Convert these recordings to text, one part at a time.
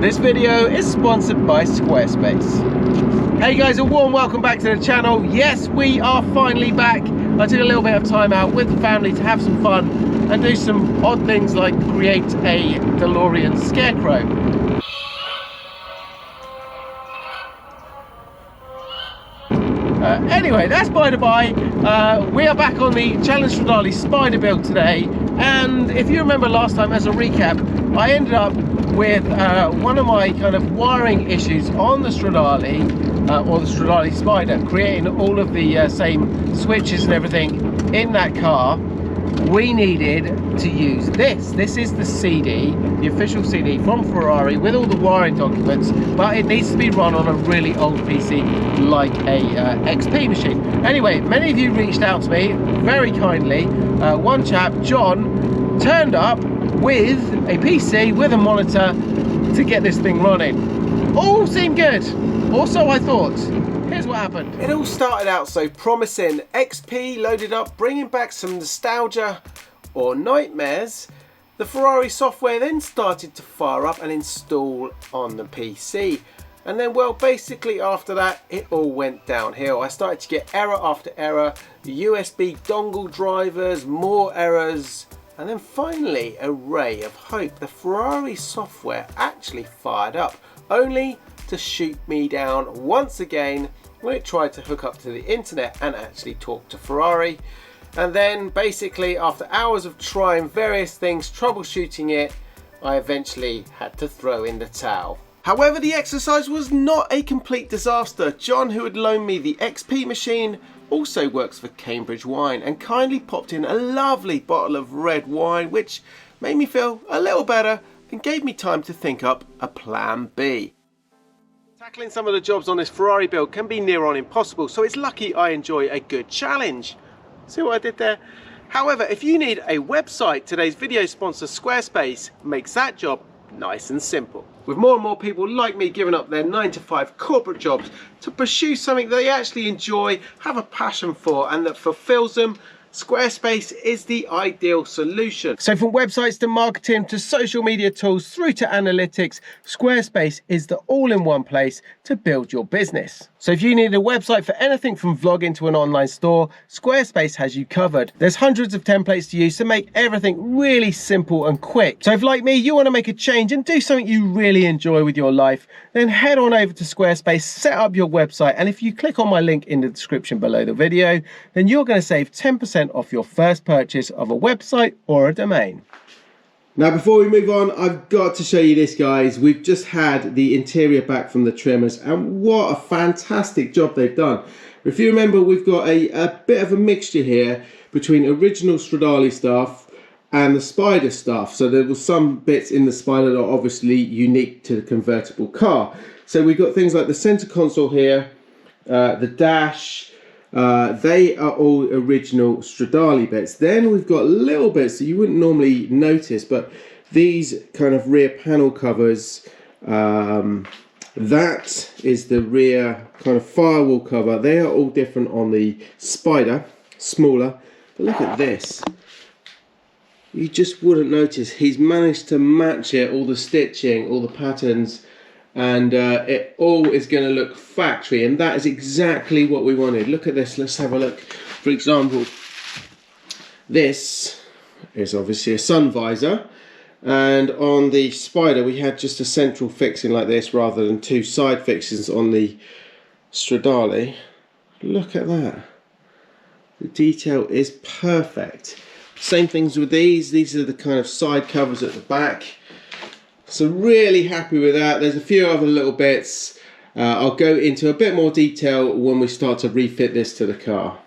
This video is sponsored by Squarespace. Hey guys, a warm welcome back to the channel. Yes, we are finally back. I took a little bit of time out with the family to have some fun and do some odd things like create a DeLorean scarecrow. Anyway, that's by the by. We are back on the Challenge Stradale spider build today, and if you remember last time, as a recap, I ended up with one of my kind of wiring issues on the Stradale, or the Stradale spider, creating all of the same switches and everything in that car. We needed to use this. This is the CD, the official CD from Ferrari with all the wiring documents, but it needs to be run on a really old PC like a XP machine. Anyway, many of you reached out to me very kindly. One chap, John, turned up with a PC with a monitor to get this thing running. All seemed good, or so I thought. Here's what happened. It all started out so promising. XP loaded up, bringing back some nostalgia or nightmares. The Ferrari software then started to fire up and install on the PC. And then, well, basically after that, it all went downhill. I started to get error after error, USB dongle drivers, more errors, and then finally a ray of hope. The Ferrari software actually fired up, only to shoot me down once again when it tried to hook up to the internet and actually talk to Ferrari. And then basically after hours of trying various things, troubleshooting it, I eventually had to throw in the towel. However, the exercise was not a complete disaster. John, who had loaned me the XP machine, also works for Cambridge Wine and kindly popped in a lovely bottle of red wine, which made me feel a little better and gave me time to think up a plan B. Tackling some of the jobs on this Ferrari build can be near on impossible, so it's lucky I enjoy a good challenge. See what I did there? However, if you need a website, today's video sponsor Squarespace makes that job nice and simple. With more and more people like me giving up their 9-to-5 corporate jobs to pursue something they actually enjoy, have a passion for, and that fulfills them, Squarespace is the ideal solution. So from websites to marketing to social media tools through to analytics, Squarespace is the all-in-one place to build your business. So if you need a website for anything from vlogging to an online store, Squarespace has you covered. There's hundreds of templates to use to make everything really simple and quick. So if, like me, you want to make a change and do something you really enjoy with your life, then head on over to Squarespace, set up your website, and if you click on my link in the description below the video, then you're going to save 10% off your first purchase of a website or a domain. Now before we move on, I've got to show you this, guys. We've just had the interior back from the trimmers and what a fantastic job they've done. If you remember, we've got a bit of a mixture here between original Stradale stuff and the spider stuff. So there was some bits in the spider that are obviously unique to the convertible car. So we've got things like the center console here, the dash. They are all original Stradale bits. Then we've got little bits that you wouldn't normally notice, but these kind of rear panel covers, that is the rear kind of firewall cover. They are all different on the spider, smaller, but look at this. You just wouldn't notice. He's managed to match it, all the stitching, all the patterns, and it all is going to look factory, and that is exactly what we wanted. Look at this, let's have a look. For example, this is obviously a sun visor, and on the spider we had just a central fixing like this rather than two side fixings on the Stradale. Look at that, the detail is perfect. Same things with these are the kind of side covers at the back. So really happy with that. There's a few other little bits. I'll go into a bit more detail when we start to refit this to the car.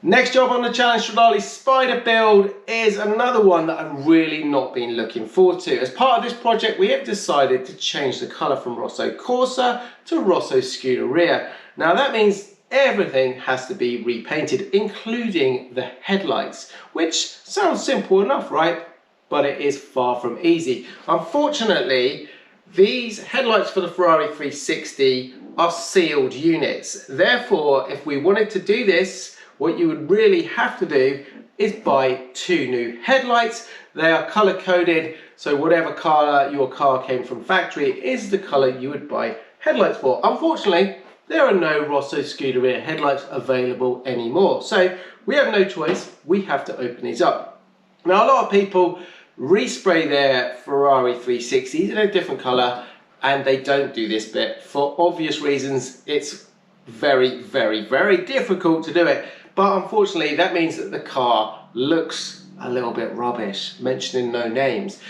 Next job on the Challenge Stradale spider build is another one that I've really not been looking forward to. As part of this project, we have decided to change the colour from Rosso Corsa to Rosso Scuderia. Now that means everything has to be repainted, including the headlights, which sounds simple enough, right? But it is far from easy. Unfortunately, these headlights for the Ferrari 360 are sealed units. Therefore, if we wanted to do this, what you would really have to do is buy 2 new headlights. They are color coded, so whatever color your car came from factory is the color you would buy headlights for. Unfortunately, there are no Rosso Scuderia headlights available anymore, so we have no choice. We have to open these up. Now, a lot of people respray their Ferrari 360s in a different color, and they don't do this bit for obvious reasons. It's very, very, very difficult to do it, but unfortunately that means that the car looks a little bit rubbish, mentioning no names.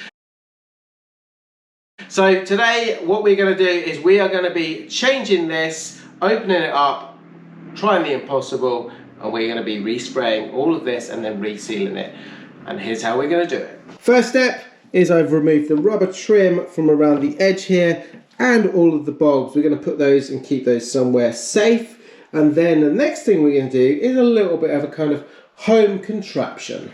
So today what we're going to do is we are going to be changing this, opening it up, trying the impossible, and we're going to be respraying all of this and then resealing it. And here's how we're going to do it. First step is I've removed the rubber trim from around the edge here and all of the bulbs. We're going to put those and keep those somewhere safe. And then the next thing we're going to do is a little bit of a kind of home contraption.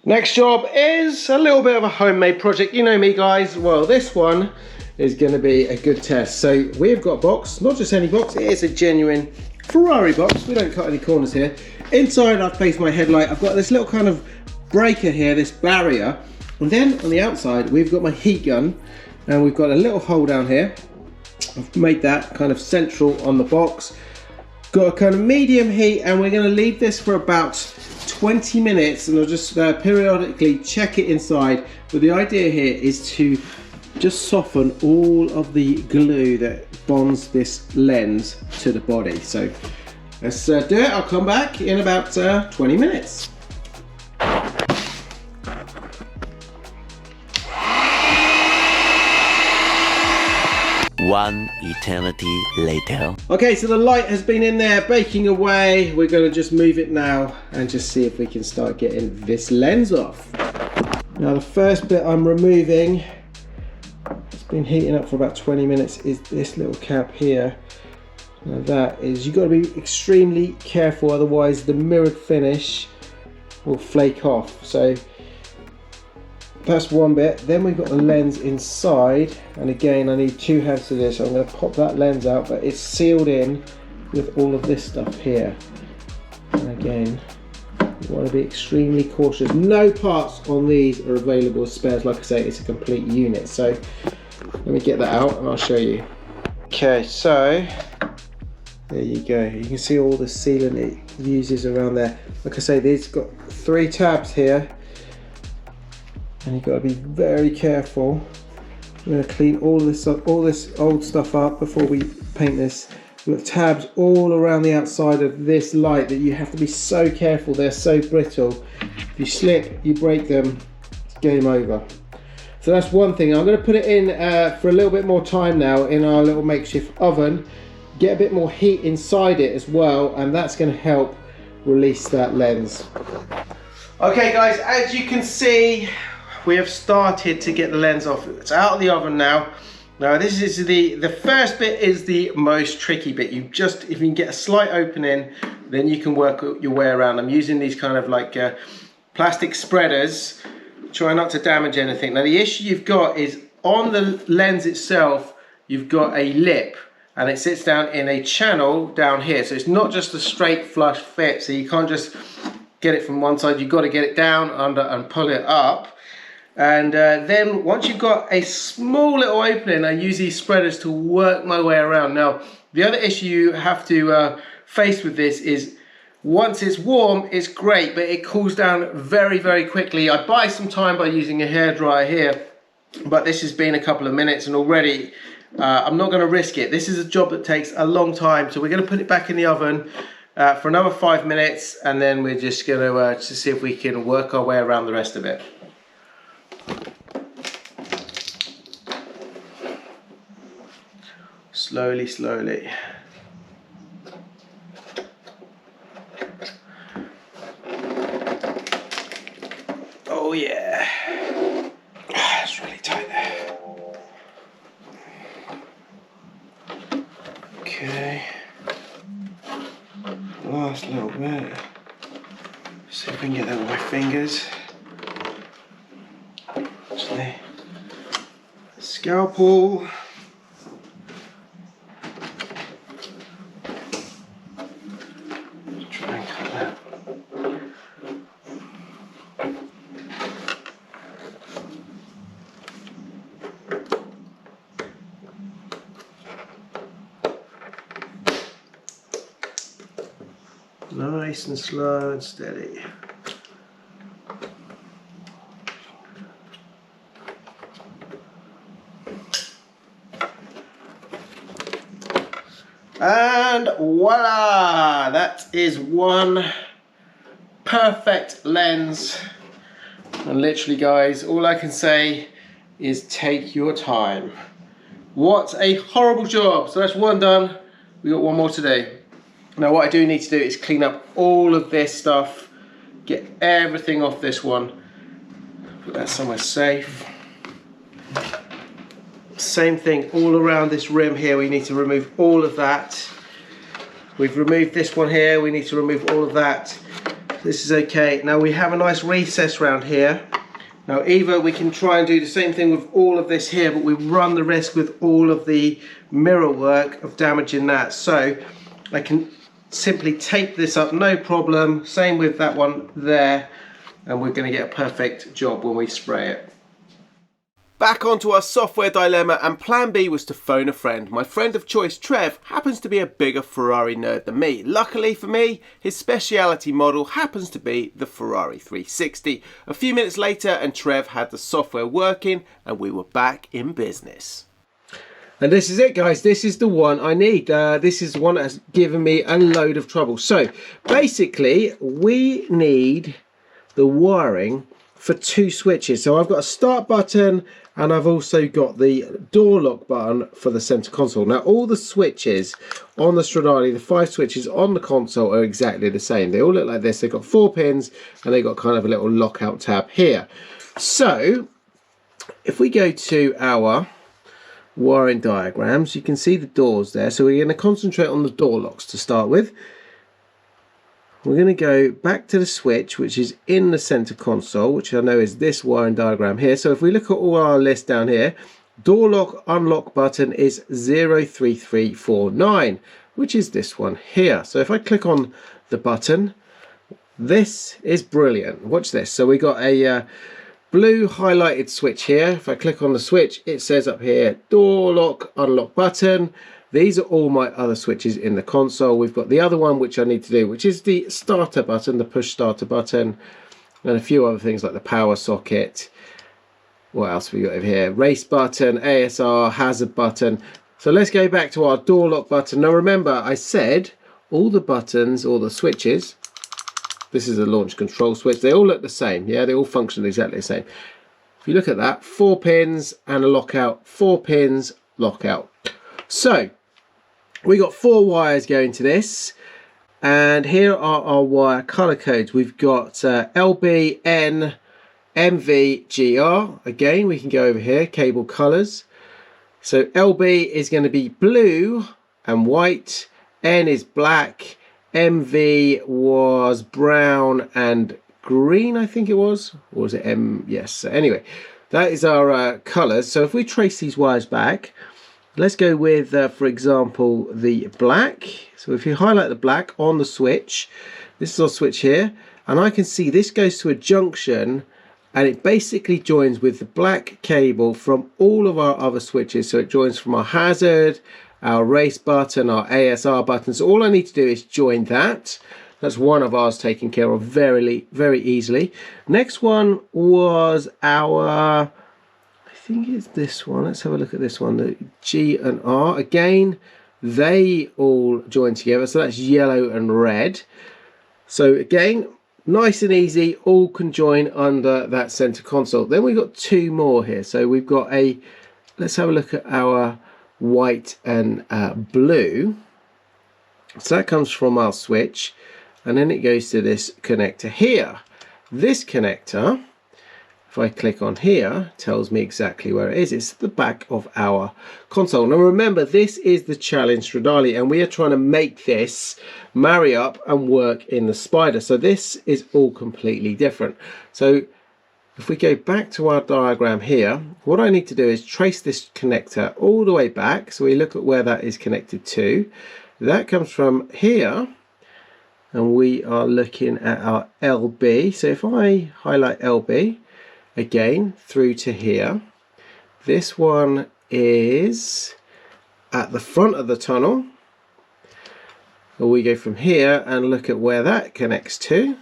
Next job is a little bit of a homemade project. You know me, guys. Well, this one is going to be a good test. So we've got a box, not just any box, it is a genuine Ferrari box. We don't cut any corners here. Inside I've placed my headlight. I've got this little kind of breaker here, this barrier. And then on the outside we've got my heat gun, and we've got a little hole down here. I've made that kind of central on the box. Got a kind of medium heat, and we're going to leave this for about 20 minutes, and I'll just periodically check it inside. But the idea here is to just soften all of the glue that bonds this lens to the body. So let's do it. I'll come back in about 20 minutes. One eternity later. Okay, so the light has been in there baking away. We're going to just move it now and just see if we can start getting this lens off. Now the first bit I'm removing, it's been heating up for about 20 minutes, is this little cap here. Now that is, you've got to be extremely careful, otherwise the mirrored finish will flake off. So that's one bit. Then we've got the lens inside, and again I need 2 hands to this, so I'm going to pop that lens out, but it's sealed in with all of this stuff here. And again, you want to be extremely cautious. No parts on these are available as spares. Like I say, it's a complete unit. So let me get that out and I'll show you. Okay, so there you go. You can see all the sealant it uses around there. Like I say, these got 3 tabs here, and you've got to be very careful. We're going to clean all this old stuff up before we paint this. We've got tabs all around the outside of this light that you have to be so careful. They're so brittle. If you slip, you break them, it's game over. So that's one thing. I'm going to put it in for a little bit more time now in our little makeshift oven. Get a bit more heat inside it as well, and that's going to help release that lens. Okay guys, as you can see, we have started to get the lens off. It's out of the oven now. Now this is the first bit is the most tricky bit. If you can get a slight opening, then you can work your way around. I'm using these kind of like plastic spreaders. Try not to damage anything. Now the issue you've got is on the lens itself, you've got a lip, and it sits down in a channel down here. So it's not just a straight flush fit. So you can't just get it from one side. You've got to get it down under and pull it up. And then once you've got a small little opening, I use these spreaders to work my way around. Now, the other issue you have to face with this is once it's warm, it's great, but it cools down very, very quickly. I buy some time by using a hairdryer here, but this has been a couple of minutes and already I'm not going to risk it. This is a job that takes a long time, so we're going to put it back in the oven for another 5 minutes, and then we're just going to see if we can work our way around the rest of it. Slowly, slowly. Oh yeah. It's really tight there. Okay. Last little bit. See if we can get that with my fingers. Actually, scalpel. Try and cut Nice and slow and steady. And voila! That is one perfect lens. And literally, guys, all I can say is take your time. What a horrible job. So that's one done. We got one more to do. Now what I do need to do is clean up all of this stuff, get everything off this one, put that somewhere safe. Same thing all around this rim here, we need to remove all of that. We've removed this one here, we need to remove all of that. This is okay. Now we have a nice recess around here. Now either we can try and do the same thing with all of this here, but we run the risk with all of the mirror work of damaging that. So I can simply tape this up, no problem. Same with that one there, and we're going to get a perfect job when we spray it. Back onto our software dilemma, and plan B was to phone a friend. My friend of choice, Trev, happens to be a bigger Ferrari nerd than me. Luckily for me, his speciality model happens to be the Ferrari 360. A few minutes later and Trev had the software working and we were back in business. And this is it, guys. This is the one I need. This is the one that's given me a load of trouble. So basically we need the wiring for two switches. So I've got a start button and I've also got the door lock button for the center console. Now all the switches on the Stradale, the 5 switches on the console, are exactly the same. They all look like this. They've got 4 pins and they've got kind of a little lockout tab here. So if we go to our wiring diagrams, you can see the doors there. So we're going to concentrate on the door locks to start with. We're going to go back to the switch, which is in the center console, which I know is this wiring diagram here. So if we look at all our list down here, door lock unlock button is 03349, which is this one here. So if I click on the button, this is brilliant. Watch this. So we got a blue highlighted switch here. If I click on the switch, it says up here, door lock unlock button. These are all my other switches in the console. We've got the other one which I need to do, which is the starter button, the push starter button, and a few other things like the power socket. What else have we got over here? Race button, ASR, hazard button. So let's go back to our door lock button. Now remember, I said all the buttons, all the switches, this is a launch control switch, they all look the same. Yeah, they all function exactly the same. If you look at that, 4 pins and a lockout, 4 pins, lockout. So we got 4 wires going to this, and here are our wire color codes. We've got LB, N, MV, GR. Again, we can go over here, cable colors. So LB is going to be blue and white, N is black, MV was brown and green, I think it was. Or was it M? Yes. So anyway, that is our colors. So if we trace these wires back, let's go with, for example, the black. So if you highlight the black on the switch, this is our switch here, and I can see this goes to a junction, and it basically joins with the black cable from all of our other switches. So it joins from our hazard, our race button, our ASR button. So all I need to do is join that. That's one of ours taken care of very, very easily. Next one was our, I think it's this one. Let's have a look at this one. The G and R. Again, they all join together. So that's yellow and red. So again, nice and easy. All can join under that center console. Then we've got 2 more here. So we've got a, let's have a look at our white and blue. So that comes from our switch. And then it goes to this connector here. This connector, if I click on here, tells me exactly where it is. It's the back of our console. Now remember, this is the Challenge Stradale, and we are trying to make this marry up and work in the Spider. So this is all completely different. So if we go back to our diagram here, what I need to do is trace this connector all the way back. So we look at where that is connected to. That comes from here, and we are looking at our LB. So if I highlight LB, again through to here, this one is at the front of the tunnel, we go from here and look at where that connects to.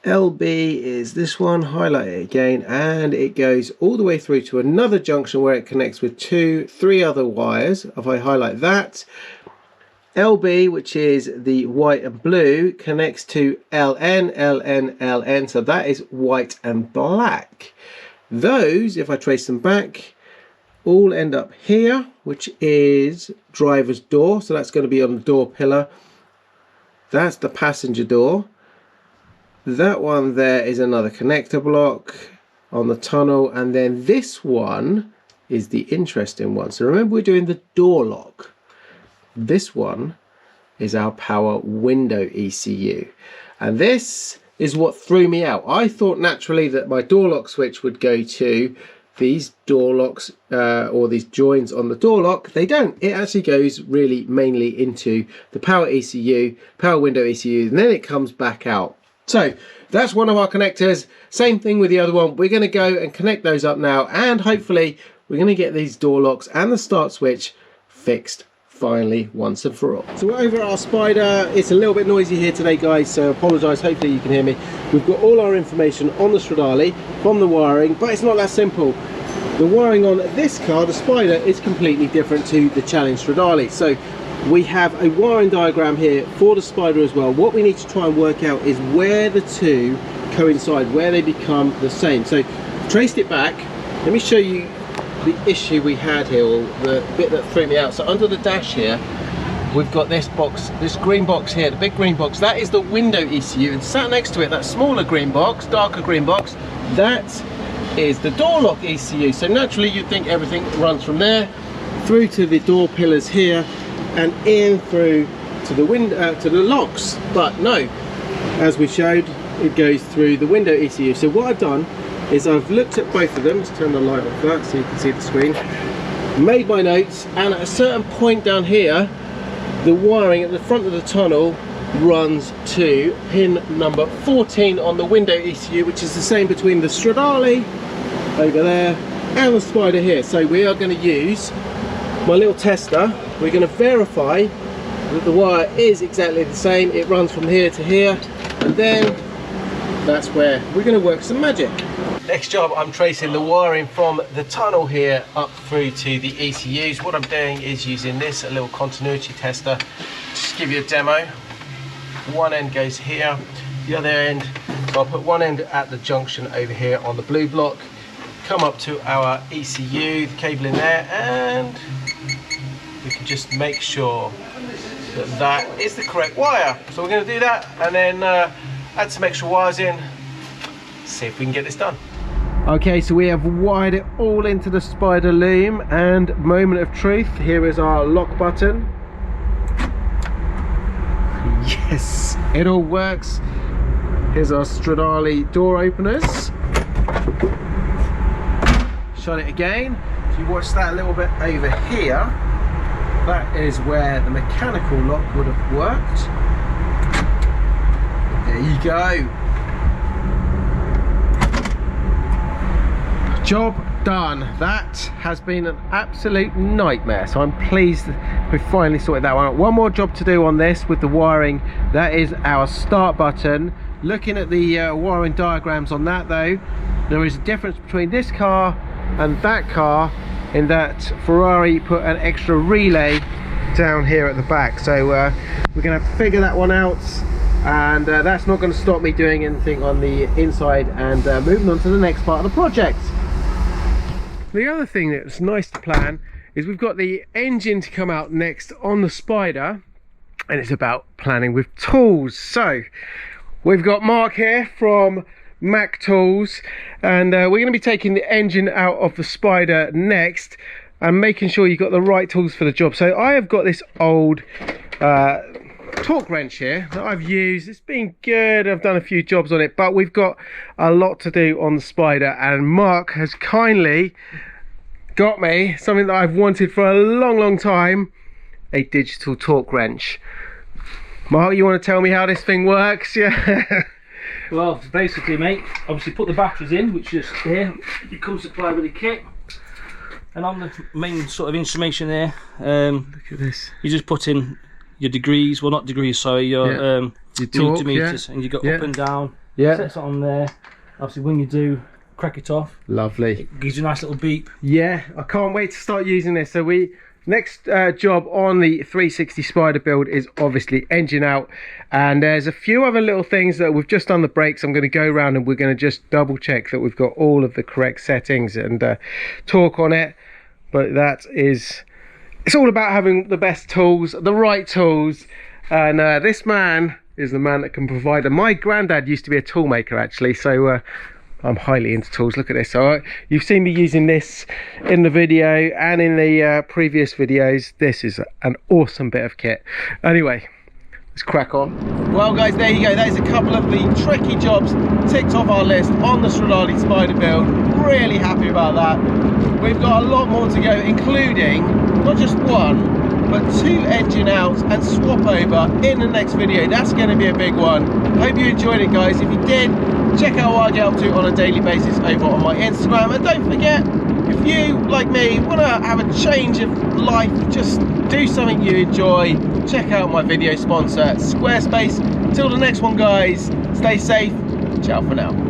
LB is this one, highlight it again, and it goes all the way through to another junction where it connects with 3 other wires. If I highlight that, LB, which is the white and blue, connects to LN, LN, LN, so that is white and black. Those, if I trace them back, all end up here, which is driver's door, so that's going to be on the door pillar. That's the passenger door. That one there is another connector block on the tunnel, and then this one is the interesting one. So remember, we're doing the door lock. This one is our power window ECU, and this is what threw me out. I thought naturally that my door lock switch would go to these door locks or these joins on the door lock. They don't. It actually goes really mainly into the power ECU, power window ECU, and then it comes back out. So that's one of our connectors. Same thing with the other one. We're going to go and connect those up now, and hopefully we're going to get these door locks and the start switch fixed finally once and for all. So we're over at our Spider. It's a little bit noisy here today, guys, so apologise. Hopefully you can hear me. We've got all our information on the Stradale from the wiring, but it's not that simple. The wiring on this car, the Spider, is completely different to the Challenge Stradale. So we have a wiring diagram here for the Spider as well. What we need to try and work out is where the two coincide, where they become the same. So traced it back. Let me show you the issue we had here, or the bit that threw me out. So under the dash here, we've got this box, this green box here, the big green box. That is the window ECU, and sat next to it, that smaller green box, darker green box, that is the door lock ECU. So naturally you'd think everything runs from there through to the door pillars here and in through to the window, to the locks, but no, as we showed, it goes through the window ECU. So what I've done is I've looked at both of them. Let's turn the light off that so you can see the screen. Made my notes, and at a certain point down here, the wiring at the front of the tunnel runs to pin number 14 on the window ECU, which is the same between the Stradale over there and the Spider here. So we are going to use my little tester. We're going to verify that the wire is exactly the same. It runs from here to here, and then that's where we're going to work some magic. Next job, I'm tracing the wiring from the tunnel here up through to the ECUs. What I'm doing is using this, a little continuity tester. Just to give you a demo. One end goes here, the other end, so I'll put one end at the junction over here on the blue block, come up to our ECU, the cable in there, and we can just make sure that that is the correct wire. So we're going to do that, and then add some extra wires in, see if we can get this done. Okay, so we have wired it all into the Spider loom, and moment of truth, here is our lock button. Yes, it all works. Here's our Stradale door openers. Shut it again. If you watch that a little bit over here, that is where the mechanical lock would have worked. There you go. Job done. That has been an absolute nightmare, so I'm pleased we finally sorted that one out. One more job to do on this with the wiring. That is our start button. Looking at the wiring diagrams on that though, there is a difference between this car and that car in that Ferrari put an extra relay down here at the back, so we're going to figure that one out, and that's not going to stop me doing anything on the inside and moving on to the next part of the project. The other thing that's nice to plan is we've got the engine to come out next on the Spider, and it's about planning with tools. So we've got Mark here from Mac Tools, and we're going to be taking the engine out of the Spider next and making sure you've got the right tools for the job. So I have got this old torque wrench here that I've used. It's been good, I've done a few jobs on it, but we've got a lot to do on the Spider, and Mark has kindly got me something that I've wanted for a long time, a digital torque wrench. Mark, you want to tell me how this thing works? Yeah. Well, basically, mate, obviously put the batteries in, which is here. It comes supplied with a kit, and on the main sort of information there, look at this. you just put in your degrees, well not degrees, sorry, your torque, meters, and you got up and down. Yeah. Sets it on there. Obviously, when you do crack it off, lovely. it gives you a nice little beep. Yeah, I can't wait to start using this. So next job on the 360 Spider build is obviously engine out, and there's a few other little things that we've just done the brakes. I'm going to go around and we're going to just double check that we've got all of the correct settings and torque on it. But it's all about having the best tools, the right tools, and this man is the man that can provide them. My granddad used to be a tool maker actually, so I'm highly into tools. Look at this. So you've seen me using this in the video and in the previous videos. This is an awesome bit of kit. Anyway, let's crack on. Well guys, there you go. That is a couple of the tricky jobs ticked off our list on the Stradale Spider build. Really happy about that. We've got a lot more to go, including not just one, but 2 engine outs and swap over in the next video. That's going to be a big one. Hope you enjoyed it, guys. If you did, check out what I get up to on a daily basis over on my Instagram. And don't forget, if you, like me, want to have a change of life, just do something you enjoy, check out my video sponsor, Squarespace. Till the next one, guys, stay safe. Ciao for now.